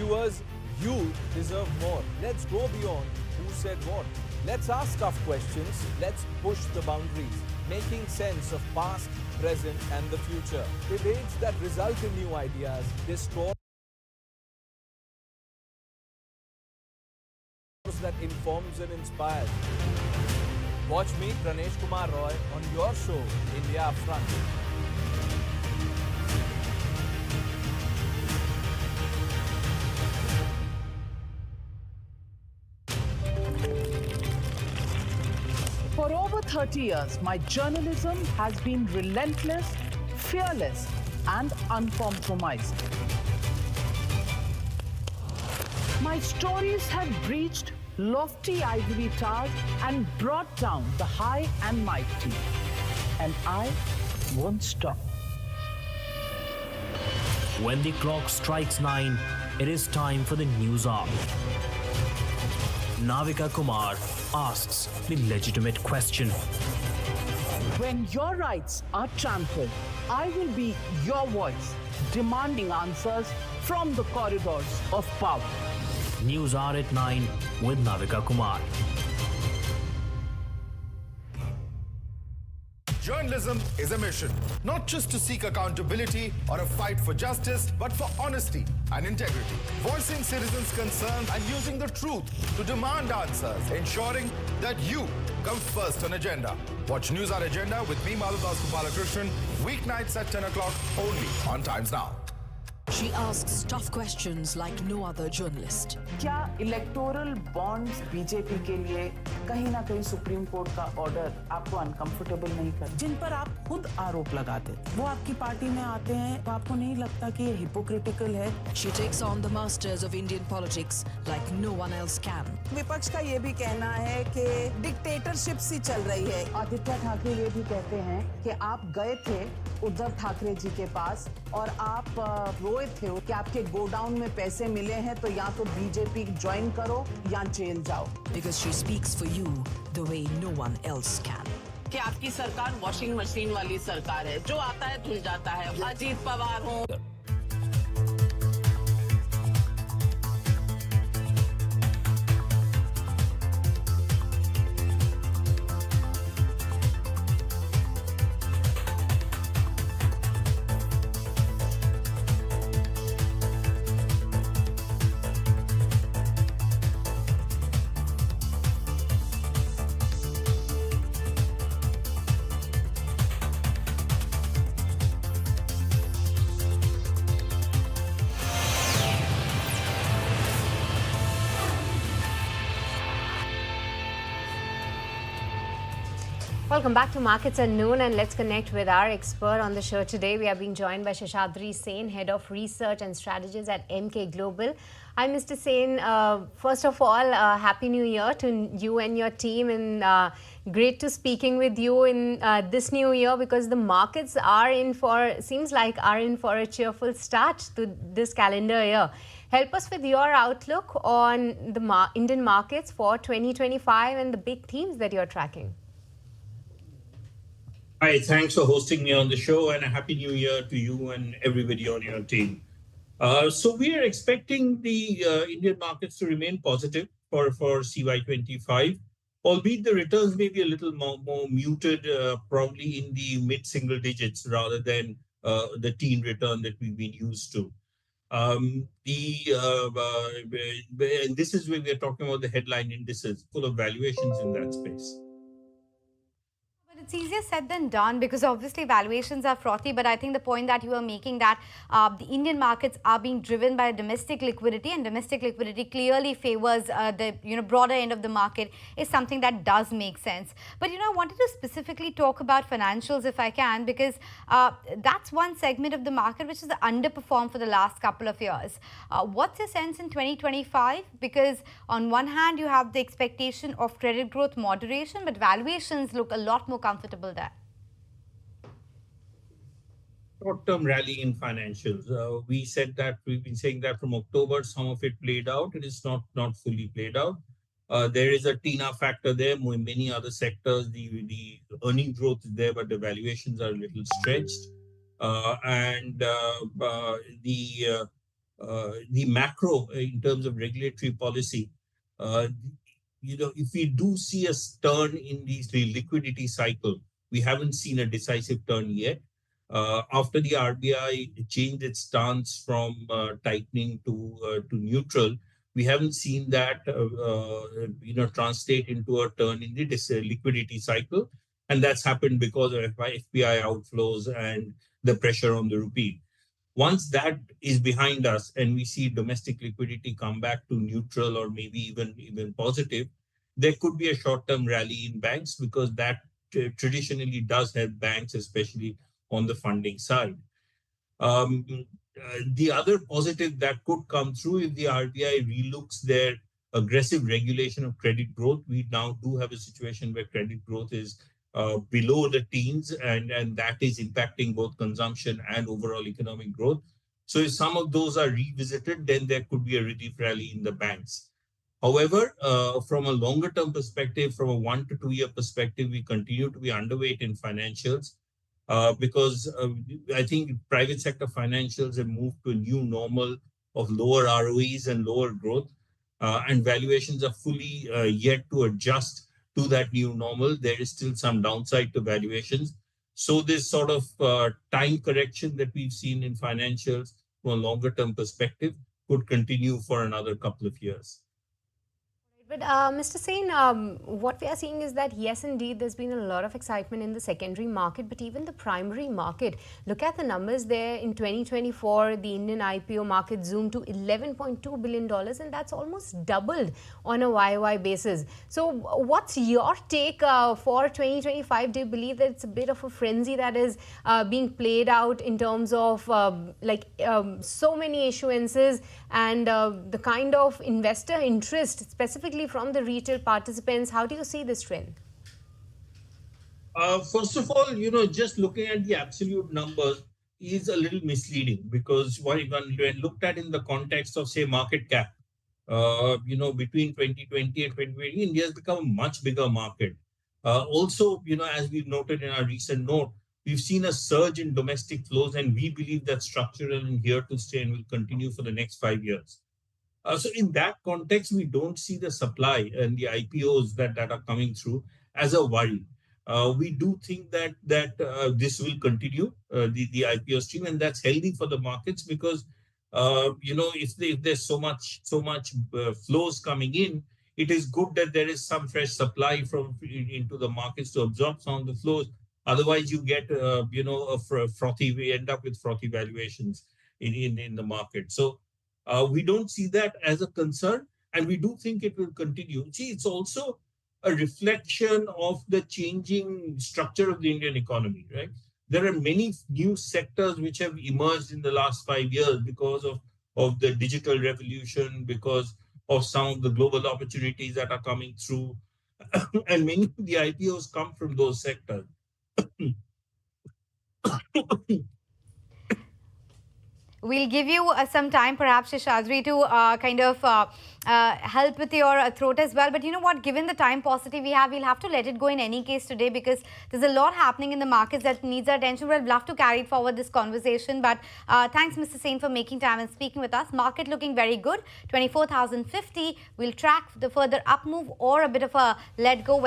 viewers, you deserve more. Let's go beyond who said what. Let's ask tough questions. Let's push the boundaries, making sense of past, present and the future. Debates that result in new ideas, discourse that informs and inspires. Watch me, Pranesh Kumar Roy, on your show, India Upfront. For over 30 years, my journalism has been relentless, fearless, and uncompromised. My stories have breached lofty ivory towers and brought down the high and mighty. And I won't stop. When the clock strikes 9, it is time for the news hour. Navika Kumar asks the legitimate question. When your rights are trampled, I will be your voice, demanding answers from the corridors of power. News Hour at 9 with Navika Kumar. Journalism is a mission, not just to seek accountability or a fight for justice, but for honesty and integrity. Voicing citizens' concerns and using the truth to demand answers, ensuring that you come first on agenda. Watch News Hour Agenda with me, Madhudas Gopalakrishnan, weeknights at 10 o'clock only on Times Now. She asks tough questions like no other journalist. क्या electoral bonds BJP के लिए कहीं ना कहीं supreme court का order आपको uncomfortable नहीं कर, जिन पर आप खुद आरोप लगाते, वो आपकी पार्टी में आते हैं, तो आपको नहीं लगता कि ये हिपोक्रिटिकल है? She takes on the masters of Indian politics like no one else can. विपक्ष का ये भी कहना है कि डिक्टेटरशिप सी चल रही है। आदित्य ठाकरे ये भी कहते हैं कि आप गए थे उद्धव ठाकरे जी के पास और आप रोए थे कि आपके गोडाउन में पैसे मिले हैं, तो या तो बीजेपी ज्वाइन करो या जेल जाओ। Because she speaks for you the way no one else can. कि आपकी सरकार वॉशिंग मशीन वाली सरकार है, जो आता है धुल जाता है। अजीत पवार हो, Welcome back to Markets at Noon, and let's connect with our expert on the show today. We are being joined by Seshadri Sen, Head of Research and Strategies at Emkay Global. Hi, Mr. Sen. First of all, Happy New Year to you and your team, and great to speaking with you in this new year, because the markets are in for a cheerful start to this calendar year. Help us with your outlook on the Indian markets for 2025 and the big themes that you're tracking. Hi, thanks for hosting me on the show, and a happy new year to you and everybody on your team. So we are expecting the Indian markets to remain positive for CY25, albeit the returns may be a little more muted, probably in the mid-single digits rather than the teen return that we've been used to. And this is when we're talking about the headline indices, full of valuations in that space. It's easier said than done, because obviously valuations are frothy, but I think the point that you are making, that the Indian markets are being driven by domestic liquidity, and domestic liquidity clearly favors the broader end of the market, is something that does make sense. But I wanted to specifically talk about financials if I can, because that's one segment of the market which has underperformed for the last couple of years. What's your sense in 2025? Because on one hand you have the expectation of credit growth moderation, but valuations look a lot more comfortable there. Short-term rally in financials. We've been saying that from October. Some of it played out. It is not fully played out. There is a TINA factor there. In many other sectors, the earning growth is there, but the valuations are a little stretched. the macro in terms of regulatory policy, uh, if we do see a turn in the liquidity cycle, we haven't seen a decisive turn yet. After the RBI changed its stance from tightening to neutral, we haven't seen that translate into a turn in the liquidity cycle, and that's happened because of FPI outflows and the pressure on the rupee. Once that is behind us and we see domestic liquidity come back to neutral or maybe even positive, there could be a short-term rally in banks because that traditionally does help banks, especially on the funding side. The other positive that could come through if the RBI relooks their aggressive regulation of credit growth. We now do have a situation where credit growth is below the teens, and that is impacting both consumption and overall economic growth. So if some of those are revisited, then there could be a relief rally in the banks. However, from a longer term perspective, from a 1 to 2 year perspective, we continue to be underweight in financials because I think private sector financials have moved to a new normal of lower ROEs and lower growth, and valuations are fully yet to adjust to that new normal. There is still some downside to valuations. So this sort of time correction that we've seen in financials from a longer term perspective could continue for another couple of years. But Mr. Sen, what we are seeing is that yes, indeed, there's been a lot of excitement in the secondary market, but even the primary market. Look at the numbers there. In 2024, the Indian IPO market zoomed to $11.2 billion, and that's almost doubled on a YOY basis. So what's your take for 2025? Do you believe that it's a bit of a frenzy that is being played out in terms of so many issuances and the kind of investor interest, specifically from the retail participants? How do you see this trend? First of all, just looking at the absolute numbers is a little misleading because when looked at in the context of, say, market cap, between 2020 and 2020, India has become a much bigger market. Also, as we've noted in our recent note, we've seen a surge in domestic flows, and we believe that's structural and here to stay and will continue for the next 5 years. So in that context, we don't see the supply and the IPOs that are coming through as a worry. We do think that this will continue, the IPO stream, and that's healthy for the markets because if there's so much flows coming in, it is good that there is some fresh supply into the markets to absorb some of the flows. Otherwise, you get we end up with frothy valuations in the market. So we don't see that as a concern, and we do think it will continue. See, it's also a reflection of the changing structure of the Indian economy, right? There are many new sectors which have emerged in the last 5 years because of the digital revolution, because of some of the global opportunities that are coming through, and many of the IPOs come from those sectors. We'll give you some time, perhaps, Seshadri, to help with your throat as well. But you know what? Given the time paucity we have, we'll have to let it go in any case today because there's a lot happening in the markets that needs our attention. We'd love to carry forward this conversation. But thanks, Mr. Sen, for making time and speaking with us. Market looking very good. 24,050. We'll track the further up move or a bit of a let go when